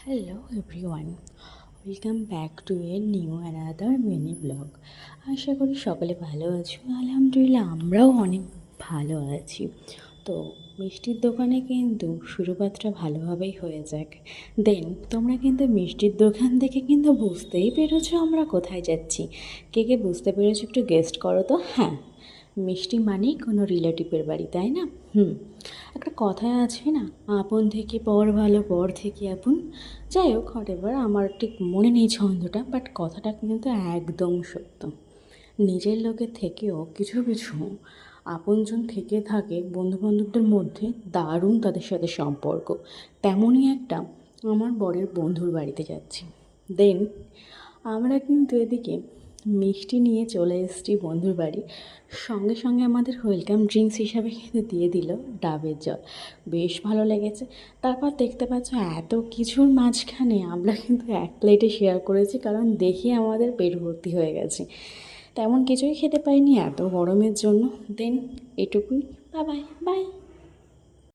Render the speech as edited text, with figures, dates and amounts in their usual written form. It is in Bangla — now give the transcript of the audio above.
Hello everyone, welcome back to a new another mini blog. আশা করি সকলে ভালো আছো। আলহামদুলিল্লাহ আমরাও অনেক ভালো আছি। তো মিষ্টির দোকানে কিন্তু শুরুপাতটা ভালোভাবেই হয়ে যাক। দেন তোমরা কিন্তু মিষ্টির দোকান থেকে কিন্তু বুঝতেই পেরেছো আমরা কোথায় যাচ্ছি। কে কে বুঝতে পেরেছো একটু গেস্ট করো তো। হ্যাঁ, মিষ্টি মানেই কোনো রিলেটিভের বাড়ি, তাই না? একটা কথায় আছে না, আপন থেকে পর ভালো, পর থেকে আপন। যাই হোক, এবার আমার ঠিক মনে নেই ছন্দটা, বাট কথাটা কিন্তু একদম সত্য। নিজের লোকের থেকেও কিছু কিছু আপনজন থেকে থাকে বন্ধুবান্ধবদের মধ্যে, দারুণ তাদের সাথে সম্পর্ক। তেমনই একটা আমার বরের বন্ধুর বাড়িতে যাচ্ছি। দেন আমরা কিন্তু এদিকে মিষ্টি নিয়ে চলে এসেছি বন্ধুর বাড়ি। সঙ্গে সঙ্গে আমাদের ওয়েলকাম ড্রিঙ্কস হিসাবে কিন্তু দিয়ে দিল ডাবের জল। বেশ ভালো লেগেছে। তারপর দেখতে পাচ্ছ এত কিছুর মাঝখানে আমরা কিন্তু এক প্লেটে শেয়ার করেছি, কারণ দেখে আমাদের পেট ভর্তি হয়ে গেছে। তেমন কিছুই খেতে পাইনি এত গরমের জন্য। দেন এটুকুই। Bye bye bye.